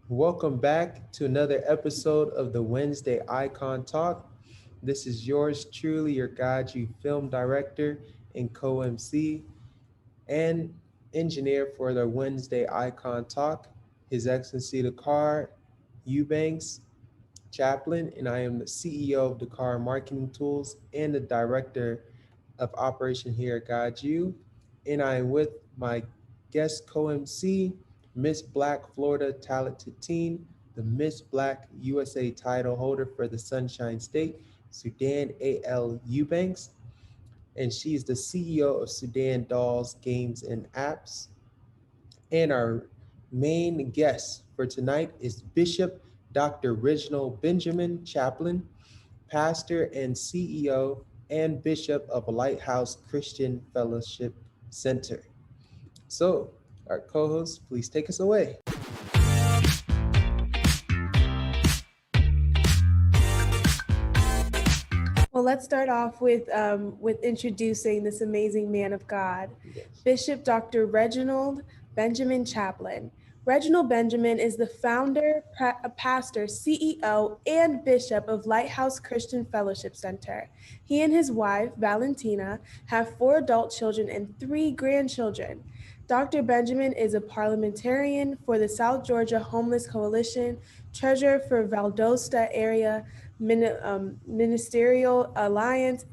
Welcome back to another episode of the Wednesday Icon Talk. This is yours truly, your GODSU film director and Co-M.C. and engineer for the Wednesday Icon Talk, His Excellency Dakar Eubanks, Chaplain, and I am the CEO of Dakar Marketing Tools and the Director of Operation here at GODSU. And I am with my guest Co-MC, Miss Black Florida Talented Teen, the Miss Black USA title holder for the Sunshine State, Sudan A.L. Eubanks. And she is the CEO of Sudan Dolls, Games, and Apps. And our main guest for tonight is Bishop Dr. Reginald Benjamin Chaplain, pastor and CEO and Bishop of Lighthouse Christian Fellowship Center. So, our co-host, please take us away. Well, let's start off with introducing this amazing man of God, Bishop Dr. Reginald Benjamin Chaplain. Reginald Benjamin is the founder, pastor, CEO, and bishop of Lighthouse Christian Fellowship Center. He and his wife, Valentina, have 4 adult children and 3 grandchildren. Dr. Benjamin is a parliamentarian for the South Georgia Homeless Coalition, treasurer for Valdosta area Ministerial Alliance,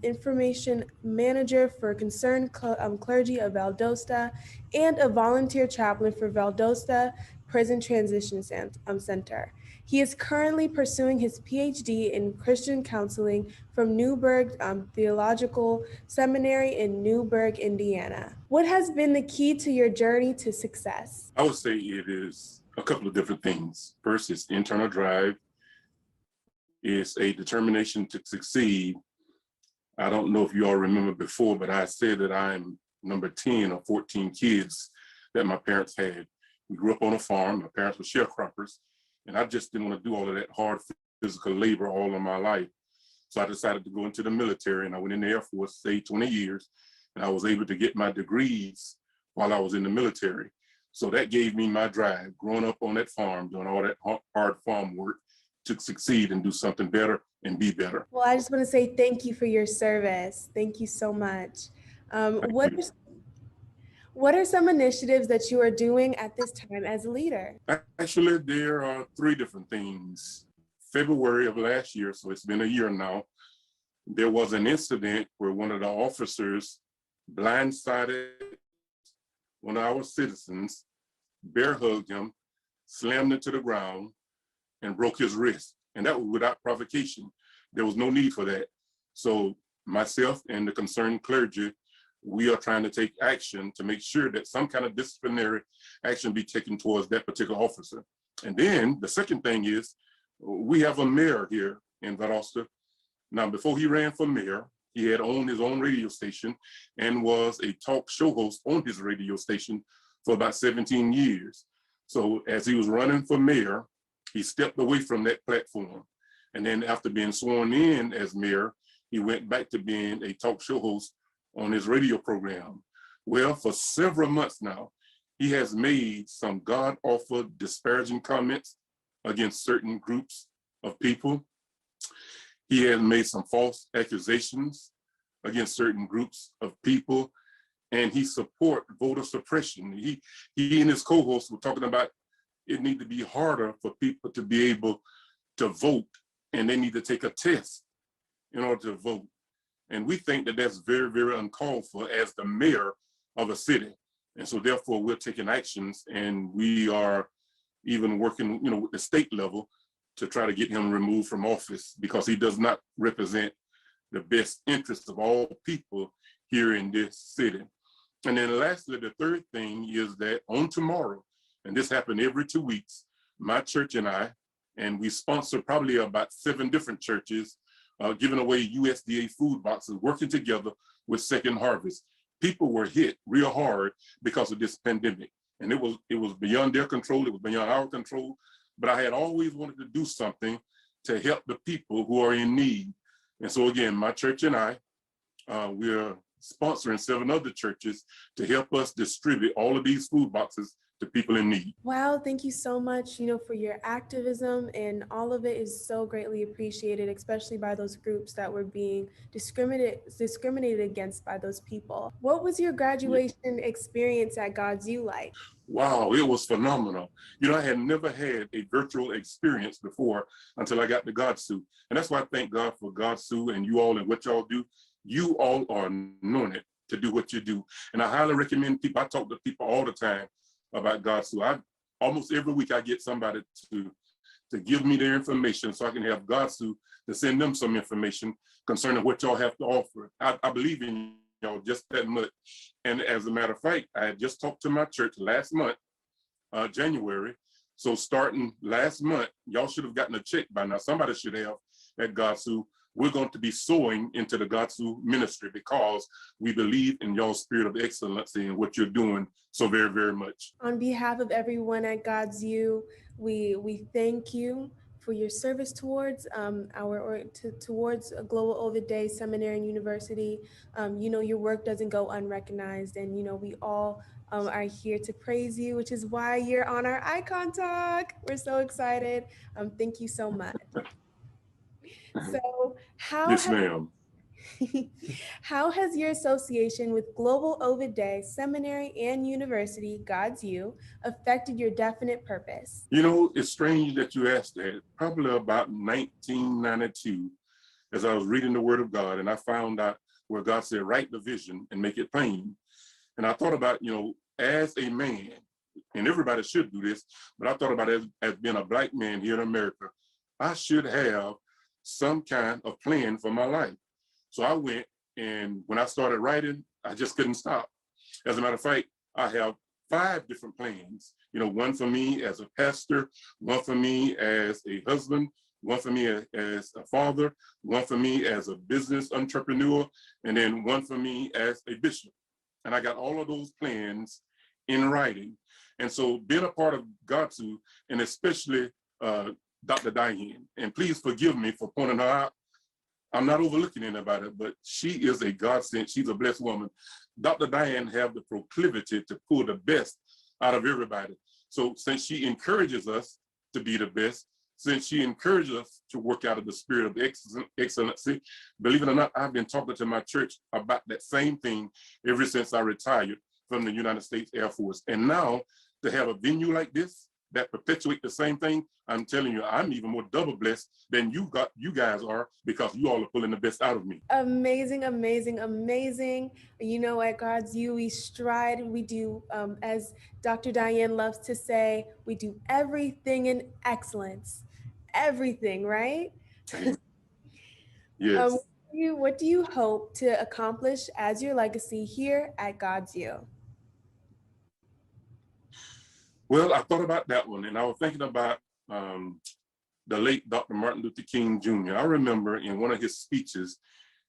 information manager for Concerned Clergy of Valdosta, and a volunteer chaplain for Valdosta Prison Transition Center. He is currently pursuing his PhD in Christian counseling from Newburgh Theological Seminary in Newburgh, Indiana. What has been the key to your journey to success? I would say it is a couple of different things. First, it's internal drive. It's a determination to succeed. I don't know if you all remember before, but I said that I'm number 10 of 14 kids that my parents had. We grew up on a farm. My parents were sharecroppers, and I just didn't want to do all of that hard physical labor all of my life. So I decided to go into the military, and I went in the Air Force, stayed 20 years, and I was able to get my degrees while I was in the military. So that gave me my drive, growing up on that farm, doing all that hard farm work to succeed and do something better and be better. Well, I just want to say thank you for your service. Thank you so much. What are some initiatives that you are doing at this time as a leader? Actually, there are 3 different things. February of last year, so it's been a year now, there was an incident where one of the officers blindsided one of our citizens, bear hugged him, slammed him to the ground, and broke his wrist. And that was without provocation. There was no need for that. So myself and the concerned clergy, we are trying to take action to make sure that some kind of disciplinary action be taken towards that particular officer. And then the second thing is, we have a mayor here in Valdosta. Now, before he ran for mayor, he had owned his own radio station and was a talk show host on his radio station for about 17 years. So as he was running for mayor, he stepped away from that platform. And then after being sworn in as mayor, he went back to being a talk show host on his radio program. Well, for several months now, he has made some God-awful disparaging comments against certain groups of people. He has made some false accusations against certain groups of people, and he support voter suppression. He and his co-hosts were talking about it need to be harder for people to be able to vote, and they need to take a test in order to vote. And we think that that's very, very uncalled for as the mayor of a city. And so therefore we're taking actions, and we are even working, with the state level to try to get him removed from office, because he does not represent the best interests of all people here in this city. And then lastly, the third thing is that on tomorrow, and this happened every 2 weeks, my church and I, and we sponsor probably about 7 different churches, giving away USDA food boxes, working together with Second Harvest. People were hit real hard because of this pandemic. And it was beyond their control, it was beyond our control, but I had always wanted to do something to help the people who are in need. And so again, my church and I, we're sponsoring 7 other churches to help us distribute all of these food boxes to people in need. Wow, thank you so much, for your activism, and all of it is so greatly appreciated, especially by those groups that were being discriminated against by those people. What was your graduation experience at GODSU like? Wow, it was phenomenal. I had never had a virtual experience before until I got to GODSU. And that's why I thank God for GODSU and you all and what y'all do. You all are anointed to do what you do. And I highly recommend people, I talk to people all the time about GODSU. Almost every week I get somebody to give me their information so I can have GODSU to send them some information concerning what y'all have to offer. I believe in y'all just that much. And as a matter of fact, I had just talked to my church last month, January. So starting last month, y'all should have gotten a check by now. Somebody should have at GODSU. We're going to be sowing into the GODSU ministry because we believe in y'all's spirit of excellency and what you're doing so very, very much. On behalf of everyone at GODSU, we thank you for your service towards towards Global Ovid Day Seminary and University. Your work doesn't go unrecognized, and we all are here to praise you, which is why you're on our Icon Talk. We're so excited. Thank you so much. So Yes, ma'am. How has your association with Global Ovid Day Seminary and University, GODSU, affected your definite purpose? It's strange that you asked that. Probably about 1992, as I was reading the Word of God, and I found out where God said, write the vision and make it plain. And I thought about, as a man, and everybody should do this, but I thought about it as being a Black man here in America, I should have some kind of plan for my life. So I went, and when I started writing, I just couldn't stop. As a matter of fact, I have 5 different plans. One for me as a pastor, one for me as a husband, one for me as a father, one for me as a business entrepreneur, and then one for me as a bishop. And I got all of those plans in writing. And so being a part of GODSU, and especially Dr. Diane, and please forgive me for pointing her out. I'm not overlooking anybody, but she is a godsend. She's a blessed woman. Dr. Diane have the proclivity to pull the best out of everybody. So since she encourages us to be the best, since she encourages us to work out of the spirit of excellency, believe it or not, I've been talking to my church about that same thing ever since I retired from the United States Air Force. And now to have a venue like this that perpetuate the same thing, I'm telling you, I'm even more double blessed than you guys are, because you all are pulling the best out of me. Amazing, amazing, amazing. At GODSU, we stride, we do, as Dr. Diane loves to say, we do everything in excellence. Everything, right? Yes. What do you hope to accomplish as your legacy here at GODSU? Well, I thought about that one, and I was thinking about the late Dr. Martin Luther King Jr. I remember in one of his speeches,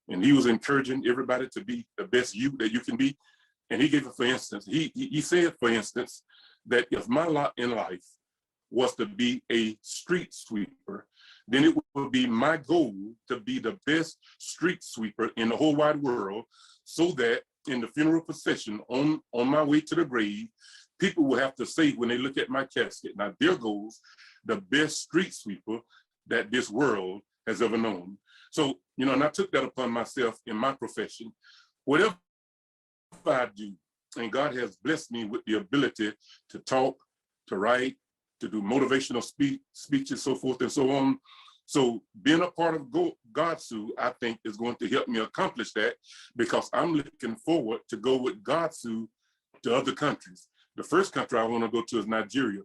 and he was encouraging everybody to be the best you that you can be. And he gave it, for instance, he said, for instance, that if my lot in life was to be a street sweeper, then it would be my goal to be the best street sweeper in the whole wide world, so that in the funeral procession on my way to the grave, people will have to say when they look at my casket, now there goes the best street sweeper that this world has ever known. So, and I took that upon myself in my profession. Whatever I do, and God has blessed me with the ability to talk, to write, to do motivational speeches, so forth and so on. So being a part of GODSU, I think, is going to help me accomplish that, because I'm looking forward to go with GODSU to other countries. The first country I want to go to is Nigeria.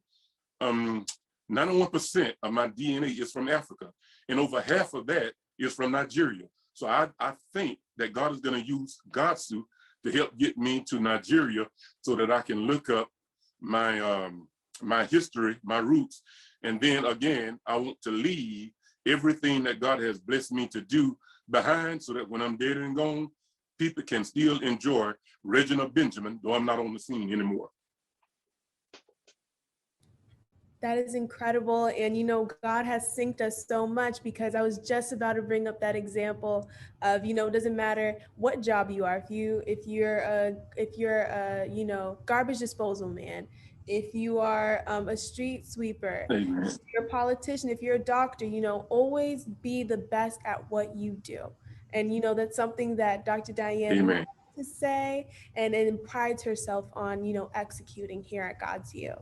91% of my DNA is from Africa, and over half of that is from Nigeria. So I think that God is going to use GODSU to help get me to Nigeria, so that I can look up my my history, my roots, and then again, I want to leave everything that God has blessed me to do behind, so that when I'm dead and gone, people can still enjoy Reginald Benjamin, though I'm not on the scene anymore. That is incredible. And, God has synced us so much, because I was just about to bring up that example of, it doesn't matter what job you are. If you're a garbage disposal man, if you are a street sweeper, Amen. if you're a politician, if you're a doctor, always be the best at what you do. And, that's something that Dr. Diane loves Amen. to say and prides herself on, executing here at GODSU.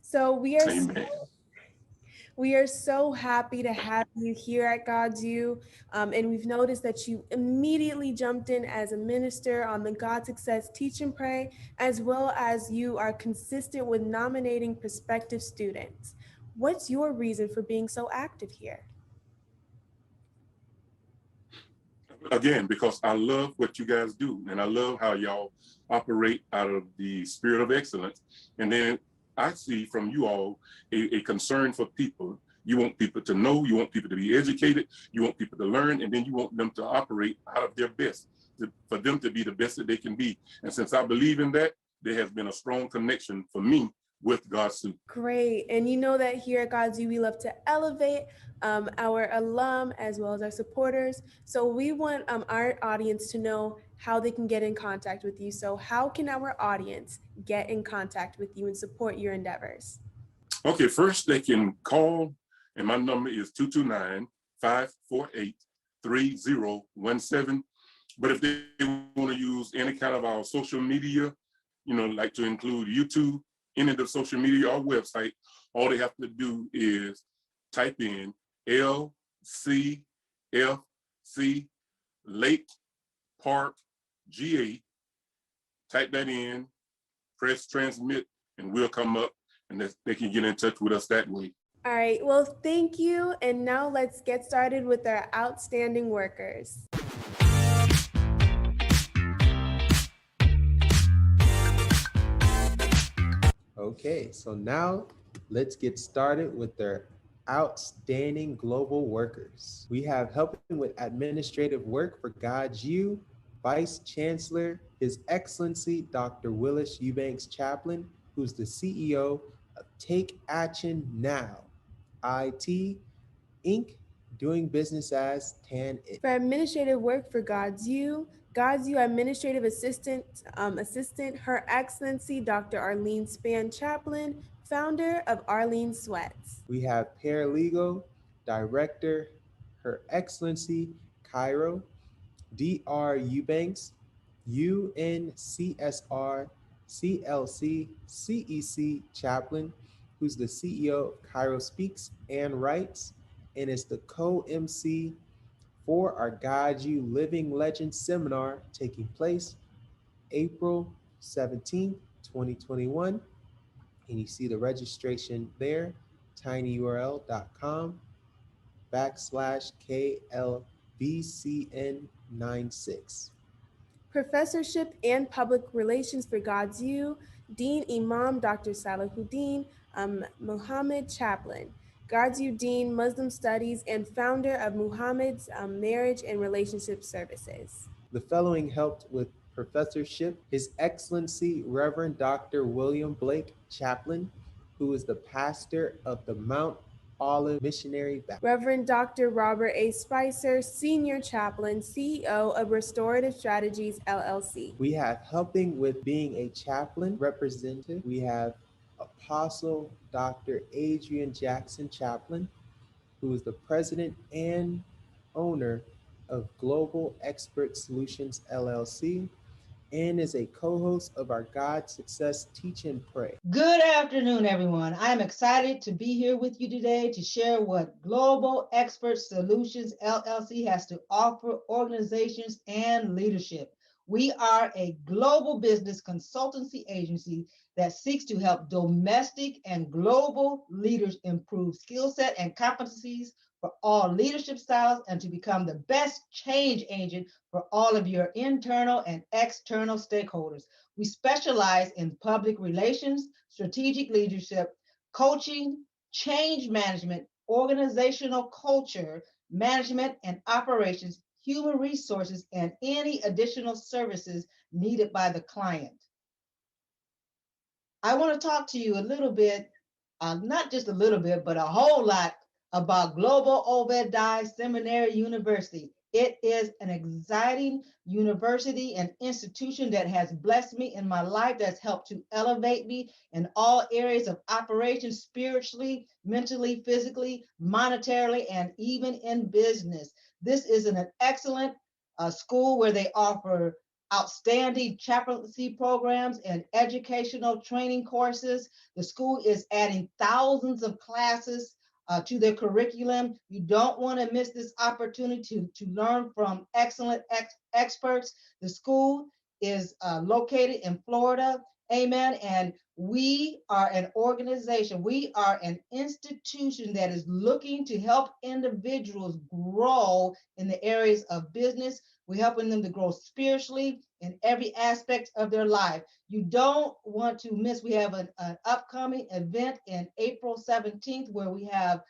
So Amen. we are so happy to have you here at GODSU, and we've noticed that you immediately jumped in as a minister on the God Success Teach and Pray, as well as you are consistent with nominating prospective students. What's your reason for being so active here? Again, because I love what you guys do, and I love how y'all operate out of the spirit of excellence. And then I see from you all a concern for people. You want people to know, you want people to be educated, you want people to learn, and then you want them to operate out of their best, for them to be the best that they can be. And since I believe in that, there has been a strong connection for me with GODSU. Great. And you know that here at GODSU, we love to elevate our alum as well as our supporters. So we want our audience to know how they can get in contact with you. So how can our audience get in contact with you and support your endeavors? Okay, first they can call, and my number is 229-548-3017. But if they want to use any kind of our social media, like to include YouTube, any of the social media or website, all they have to do is type in LCFC Lake Park GA, type that in, press transmit, and we'll come up, and they can get in touch with us that way. All right, well, thank you. And now let's get started with our outstanding workers. Okay, so now let's get started with their outstanding global workers. We have helping with administrative work for GODSU, Vice Chancellor, His Excellency Dr. Moore-Eubanks Chaplain, who's the CEO of Take Action Now, IT, Inc., doing business as TAN. For administrative work for GODSU Administrative Assistant, Her Excellency Dr. Arlene Span Chaplain, founder of Arlene Sweats. We have Paralegal Director, Her Excellency Cairo, Dr. Eubanks, UNCSR, CLC, CEC Chaplain, who's the CEO of Cairo Speaks and Writes, and is the Co-M.C for our GODSU Living Legends Seminar taking place April 17th, 2021. And you see the registration there, tinyurl.com/KLBCN96. Professorship and Public Relations for GODSU, Dean Imam Dr. Salahuddin Muhammad Chaplain, GODSU Dean Muslim Studies and founder of Muhammad's Marriage and Relationship Services. The following helped with professorship: His Excellency Reverend Dr. William Blake Chaplain, who is the pastor of the Mount Olive Missionary Baptist. Reverend Dr. Robert A. Spicer, Senior Chaplain, CEO of Restorative Strategies, LLC. We have helping with being a chaplain representative. We have Apostle Dr. Adrian Jackson Chaplain, who is the president and owner of Global Expert Solutions, LLC, and is a co-host of our God Success Teach and Pray. Good afternoon, everyone. I am excited to be here with you today to share what Global Expert Solutions, LLC has to offer organizations and leadership. We are a global business consultancy agency that seeks to help domestic and global leaders improve skill set and competencies for all leadership styles and to become the best change agent for all of your internal and external stakeholders. We specialize in public relations, strategic leadership, coaching, change management, organizational culture, management and operations, human resources, and any additional services needed by the client. I want to talk to you a little bit, not just a little bit, but a whole lot about Global Obadiah Seminary University. It is an exciting university and institution that has blessed me in my life, that's helped to elevate me in all areas of operation, spiritually, mentally, physically, monetarily, and even in business. This is an excellent school where they offer outstanding chaplaincy programs and educational training courses. The school is adding thousands of classes to their curriculum. You don't want to miss this opportunity to learn from excellent experts. The school is located in Florida. Amen. And we are an organization, we are an institution that is looking to help individuals grow in the areas of business. We're helping them to grow spiritually in every aspect of their life. You don't want to miss. We have an upcoming event in April 17th where we have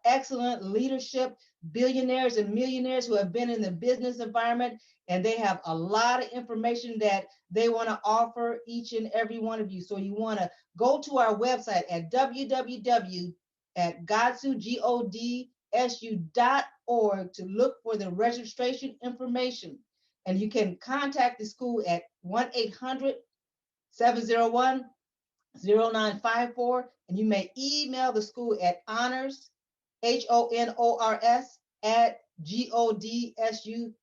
excellent leadership, billionaires and millionaires who have been in the business environment, and they have a lot of information that they want to offer each and every one of you. So you want to go to our website at www.GODSU.org to look for the registration information. And you can contact the school at 1-800-701-0954, and you may email the school at honors, HONORS, at GODSU.org.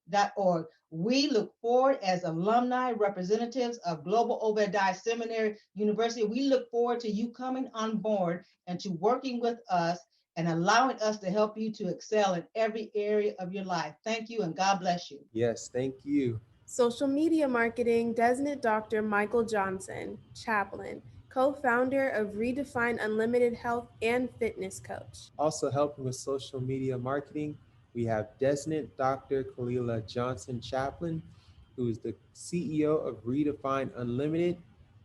We look forward, as alumni representatives of Global Obadiah Seminary University, we look forward to you coming on board and to working with us and allowing us to help you to excel in every area of your life. Thank you, and God bless you. Yes, thank you. Social media marketing, Designate Dr. Michael Johnson, Chaplain, co-founder of Redefine Unlimited Health and Fitness Coach. Also helping with social media marketing, we have Designate Dr. Kalila Johnson Chaplain, who is the CEO of Redefine Unlimited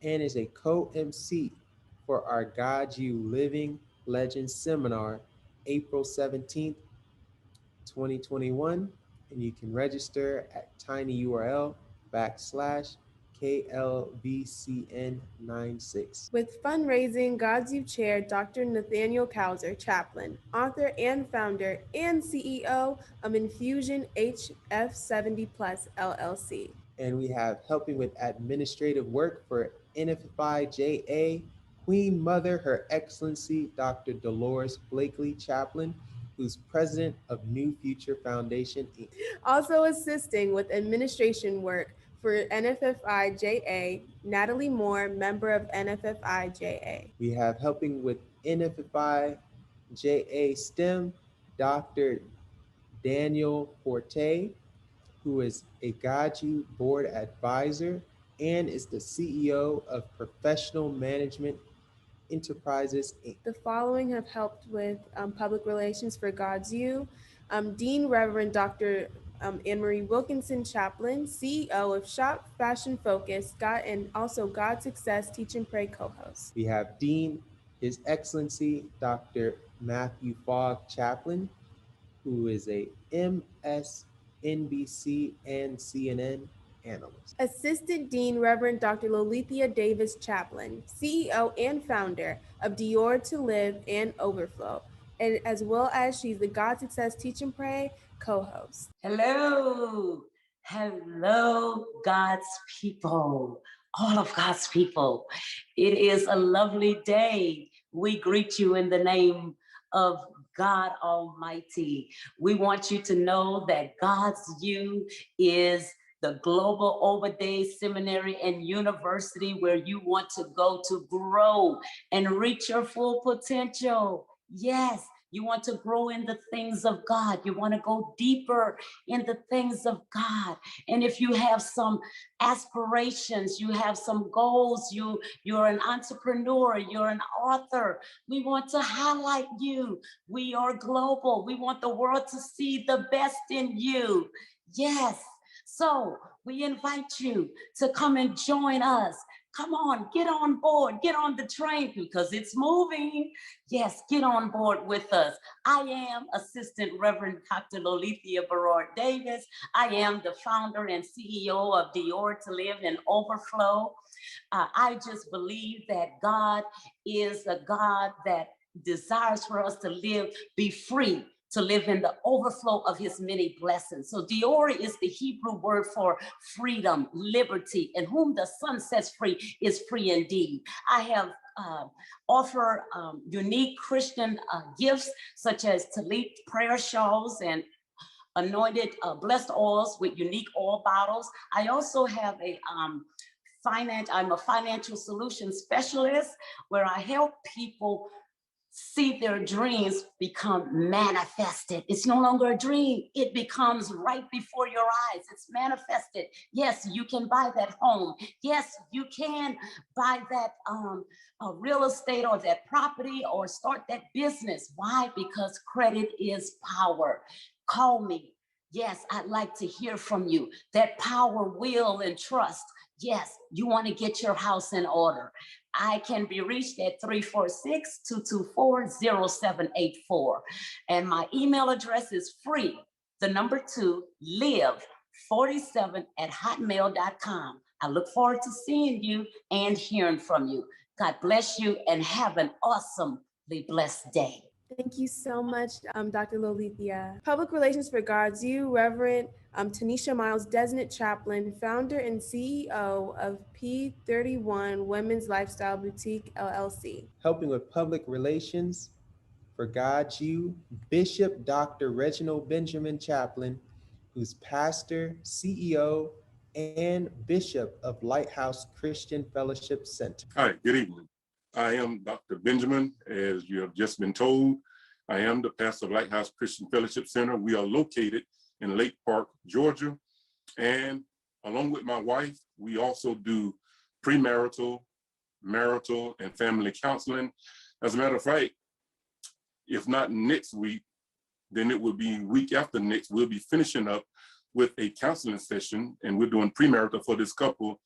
and is a Co-MC for our GODSU Living Legends Seminar, April 17th, 2021. And you can register at tinyurl/KLVCN96. With fundraising, GODSU Chair Dr. Nathaniel Kauser, Chaplain, author and founder and CEO of Infusion HF70 Plus LLC. And we have helping with administrative work for NFFI-JA, Queen Mother, Her Excellency Dr. Dolores Blakely, Chaplain, who's president of New Future Foundation, Inc. Also assisting with administration work for NFFI-JA, Natalie Moore, member of NFFI-JA. We have helping with NFFI-JA STEM, Dr. Daniel Forte, who is a GODSU board advisor and is the CEO of Professional Management Enterprises, Inc. The following have helped with public relations for GODSU. Dean Reverend Dr. Anne-Marie Wilkinson, Chaplain, CEO of Shop Fashion Focus, and also God Success Teach and Pray co-host. We have Dean, His Excellency Dr. Matthew Fogg, Chaplain, who is a MSNBC and CNN analyst. Assistant Dean Reverend Dr. Lolithia Davis, Chaplain, CEO and founder of Dior to Live and Overflow, and as well as she's the God Success Teach and Pray co-host. Hello, God's people, all of God's people. It is a lovely day. We greet you in the name of God Almighty. We want you to know that GODSU is the Global Obadiah Seminary and University where you want to go to grow and reach your full potential. Yes, you want to grow in the things of God. You want to go deeper in the things of God. And if you have some aspirations, you have some goals, you're an entrepreneur, you're an author, we want to highlight you. We are global. We want the world to see the best in you. Yes. So we invite you to come and join us. Come on, get on board, get on the train because it's moving. Yes, get on board with us. I am Assistant Reverend Dr. Lolithia Berard Davis. I am the founder and CEO of Dior to Live and Overflow. I just believe that God is a God that desires for us to live, be free, to live in the overflow of his many blessings. So Diori is the Hebrew word for freedom, liberty, and whom the Son sets free is free indeed. I have offer unique Christian gifts such as Talit prayer shawls and anointed blessed oils with unique oil bottles. I also have I'm a financial solutions specialist where I help people see their dreams become manifested. It's no longer a dream. It becomes right before your eyes. It's manifested. Yes, you can buy that home. Yes, you can buy that real estate or that property or start that business. Why? Because credit is power. Call me. Yes, I'd like to hear from you. That power, will, and trust. Yes, you want to get your house in order. I can be reached at 346-224-0784. And my email address is free, the number 2, live47@hotmail.com. I look forward to seeing you and hearing from you. God bless you and have an awesomely blessed day. Thank you so much, Dr. Lolithia. Public Relations for GODSU, Reverend Tanisha Miles, Designate Chaplain, founder and CEO of P31 Women's Lifestyle Boutique, LLC. Helping with public relations for GODSU, Bishop Dr. Reginald Benjamin Chaplain, who's pastor, CEO, and Bishop of Lighthouse Christian Fellowship Center. Hi, good evening. I am Dr. Benjamin, as you have just been told. I am the pastor of Lighthouse Christian Fellowship Center. We are located in Lake Park, Georgia. And along with my wife, we also do premarital, marital, and family counseling. As a matter of fact, if not next week, then it will be week after next. We'll be finishing up with a counseling session, and we're doing premarital for this couple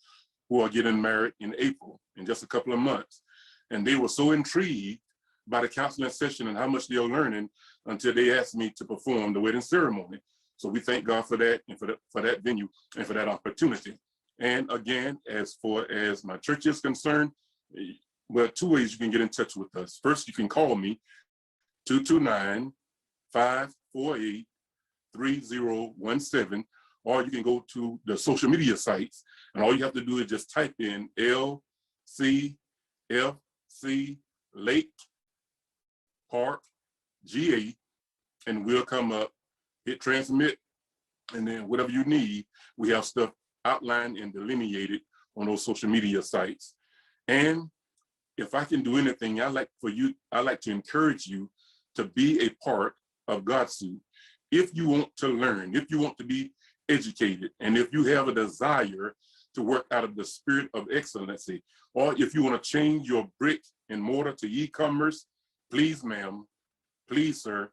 who are getting married in April, in just a couple of months. And they were so intrigued by the counseling session and how much they're learning until they asked me to perform the wedding ceremony. So we thank God for that and for that venue and for that opportunity. And again, as far as my church is concerned, well, 2 ways you can get in touch with us. First, you can call me, 229-548-3017, or you can go to the social media sites, and all you have to do is just type in LCFC Lake Park GA, and we'll come up, hit transmit, and then whatever you need, we have stuff outlined and delineated on those social media sites. And if I can do anything, I like to encourage you to be a part of GODSU. If you want to learn, if you want to be educated, and if you have a desire to work out of the spirit of excellency, or if you want to change your brick and mortar to e-commerce, please, ma'am, please, sir,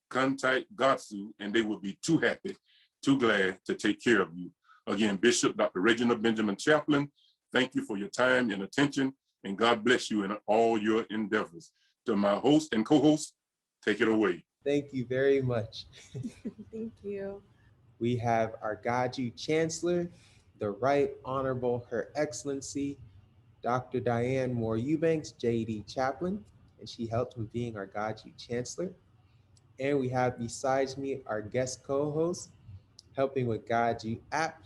contact GODSU, and they will be too happy, too glad to take care of you. Again, Bishop Dr. Reginald Benjamin Chaplain, thank you for your time and attention, and God bless you in all your endeavors. To my host and co-host, take it away. Thank you very much. Thank you. We have our GODSU Chancellor, the Right Honorable Her Excellency, Dr. Diane Moore-Eubanks, JD Chaplain, and she helped with being our GODSU Chancellor. And we have besides me our guest co-host, helping with GODSU app,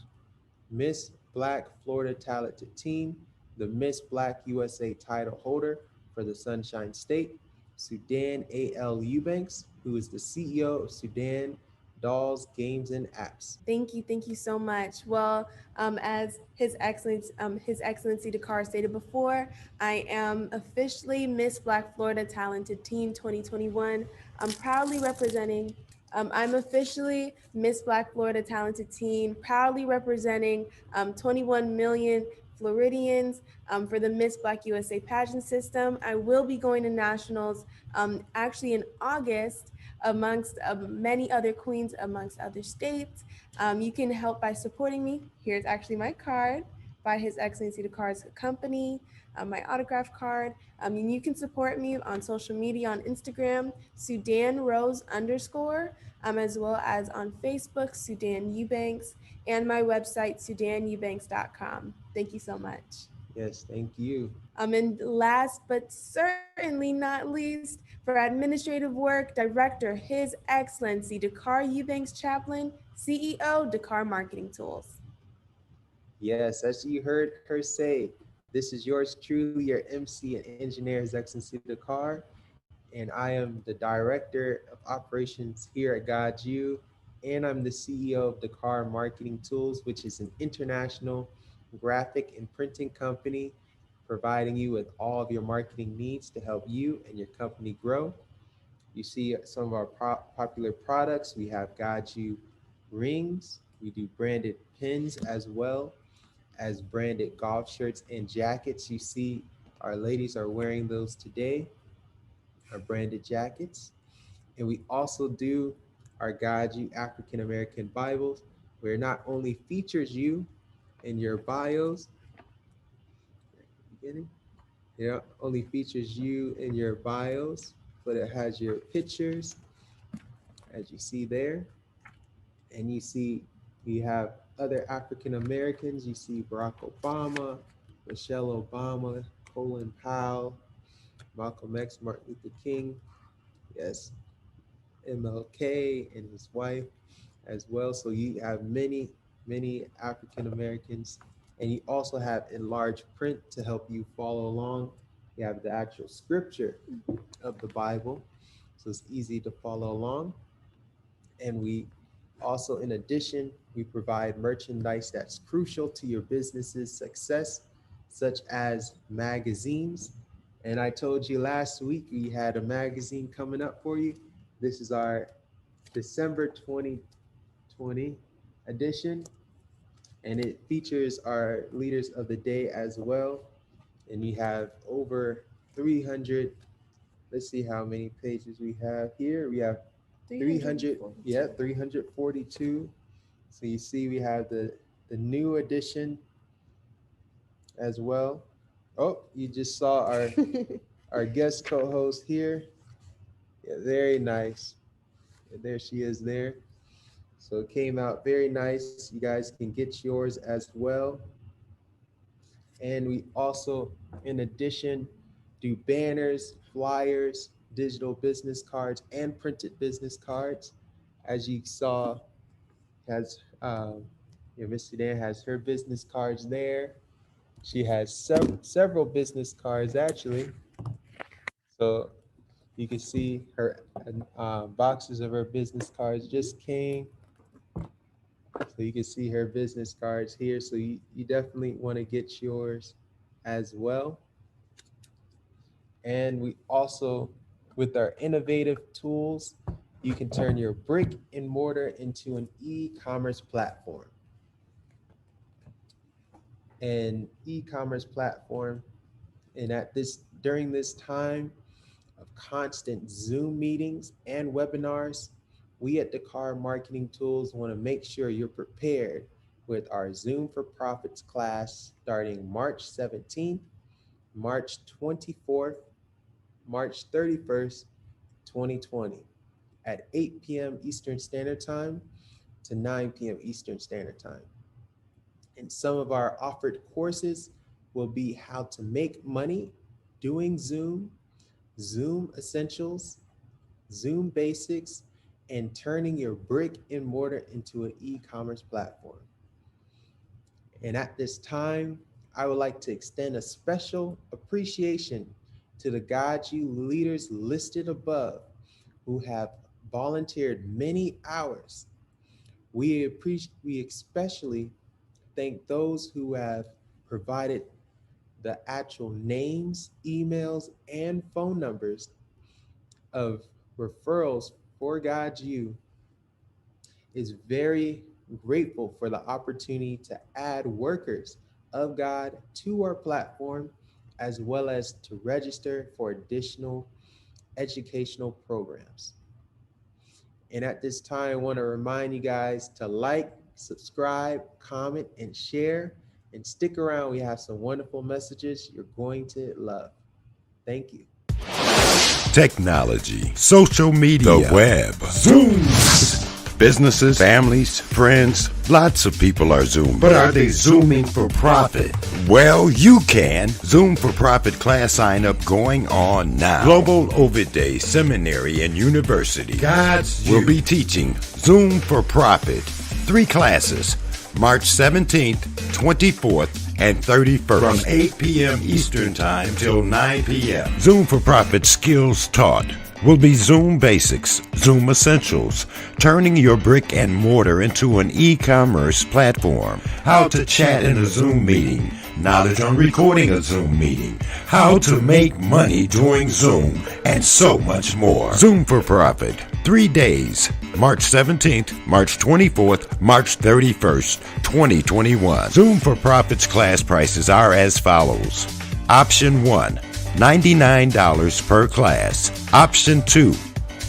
Miss Black Florida Talented Teen, the Miss Black USA title holder for the Sunshine State, Sudan A.L. Eubanks, who is the CEO of Sudan Dolls, Games, and Apps. Thank you so much. Well, as His Excellency Dakar stated before, I am officially Miss Black Florida Talented Teen 2021. I'm officially Miss Black Florida Talented Teen, proudly representing 21 million Floridians for the Miss Black USA pageant system. I will be going to nationals actually in August amongst many other queens amongst other states. You can help by supporting me. Here's actually my card by His Excellency Dakar's company, my autograph card. And you can support me on social media on Instagram, Sudan Rose _, as well as on Facebook, Sudan Eubanks, and my website, sudaneubanks.com. Thank you so much. Yes, thank you. And last but certainly not least, For administrative work, Director, His Excellency Dakar Eubanks Chaplain, CEO, Dakar Marketing Tools. Yes, as you heard her say, this is yours truly, your MC and engineer, His Excellency Dakar, and I am the Director of Operations here at GODSU, and I'm the CEO of Dakar Marketing Tools, which is an international graphic and printing company providing you with all of your marketing needs to help you and your company grow. You see some of our popular products. We have GODSU rings. We do branded pins as well as branded golf shirts and jackets. You see our ladies are wearing those today, our branded jackets. And we also do our GODSU African American Bibles, where it not only features you in your bios, it not only features you in your bios, but it has your pictures, as you see there. And you see we have other African Americans. You see Barack Obama, Michelle Obama, Colin Powell, Malcolm X, Martin Luther King, yes, MLK and his wife as well. So you have many, many African Americans, and you also have in large print to help you follow along. You have the actual scripture of the Bible, so it's easy to follow along. And we also, in addition, we provide merchandise that's crucial to your business's success, such as magazines. And I told you last week we had a magazine coming up for you. This is our December 2020 edition, and it features our leaders of the day as well. And we have over 300, let's see how many pages we have here. We have 342. So you see we have the new edition as well. Oh, you just saw our guest co-host here. Yeah, very nice. There she is there. So it came out very nice. You guys can get yours as well. And we also, in addition, do banners, flyers, digital business cards, and printed business cards. As you saw, has Miss Diane has her business cards there. She has several business cards actually. So you can see her boxes of her business cards just came. So you can see her business cards here. So you definitely want to get yours as well. And we also, with our innovative tools, you can turn your brick and mortar into an e-commerce platform. An e-commerce platform, and during this time of constant Zoom meetings and webinars, we at Dakar Marketing Tools want to make sure you're prepared with our Zoom for Profits class starting March 17th, March 24th, March 31st, 2020 at 8 p.m. Eastern Standard Time to 9 p.m. Eastern Standard Time. And some of our offered courses will be how to make money doing Zoom, Zoom Essentials, Zoom Basics, and turning your brick and mortar into an e-commerce platform. And at this time, I would like to extend a special appreciation to the GODSU leaders listed above who have volunteered many hours. We especially thank those who have provided the actual names, emails, and phone numbers of referrals for GODSU. Is very grateful for the opportunity to add workers of God to our platform, as well as to register for additional educational programs. And at this time, I want to remind you guys to like, subscribe, comment, and share, and stick around. We have some wonderful messages you're going to love. Thank you. Technology, social media, the web, Zoom, Businesses, families, friends, lots of people are Zooming. But are they Zooming for profit? Well, you can. Zoom for Profit class sign up going on now. Global Ovid Day Seminary and University GODSU will be teaching Zoom for Profit. 3 classes, March 17th, 24th, and 31st from 8 p.m. Eastern Time till 9 p.m. Zoom for Profit skills taught will be Zoom Basics, Zoom Essentials, turning your brick and mortar into an e-commerce platform, how to chat in a Zoom meeting, knowledge on recording a Zoom meeting, how to make money during Zoom, and so much more. Zoom for Profit, 3 days, March 17th, March 24th, March 31st, 2021. Zoom for Profit's class prices are as follows. Option 1, $99 per class. Option 2,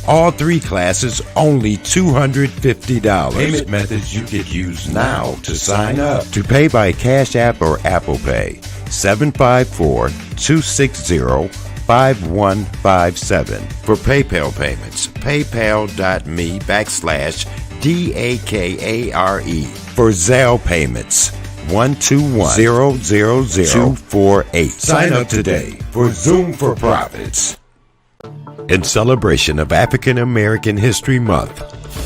all 3 classes only $250. Payment methods you could use now to sign up. To pay by Cash App or Apple Pay, 754-260-5157. For PayPal payments, paypal.me/DAKARE. For Zelle payments, 121-000-248. Sign up today for Zoom for Profits. In celebration of African American History Month,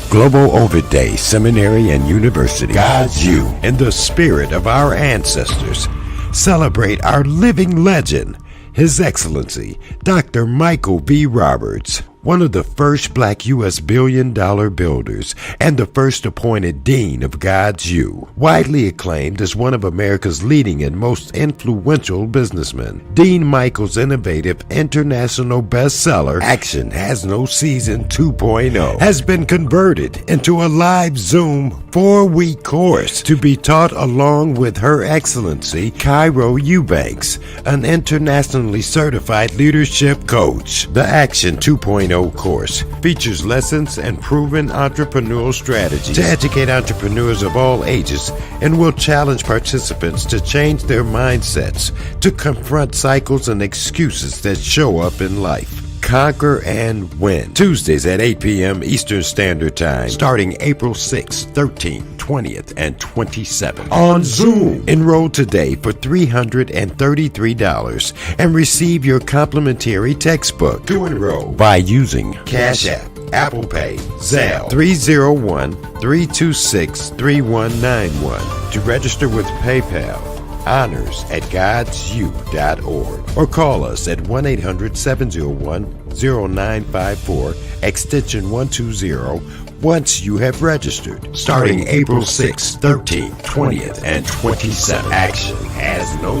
Global Ovid Day Seminary and University, GODSU, in the spirit of our ancestors, celebrate our living legend, His Excellency, Dr. Michael B. Roberts, one of the first Black U.S. billion-dollar builders and the first appointed Dean of GODSU, widely acclaimed as one of America's leading and most influential businessmen. Dean Michael's innovative international bestseller, Action Has No Season 2.0, has been converted into a live Zoom 4-week course to be taught along with Her Excellency, Moore-Eubanks, an internationally certified leadership coach. The Action 2.0 course features lessons and proven entrepreneurial strategies to educate entrepreneurs of all ages and will challenge participants to change their mindsets to confront cycles and excuses that show up in life. Conquer and win. Tuesdays at 8 p.m. Eastern Standard Time, starting April 6th, 13th, 20th, and 27th on Zoom. Enroll today for $333 and receive your complimentary textbook. To enroll by using Cash App, Apple Pay, Zelle, 301-326-3191. To register with PayPal, honors@godsu.org, or call us at 1-800-701-0954, extension 120, once you have registered. Starting April 6th, 13th, 20th, and 27th. Action has no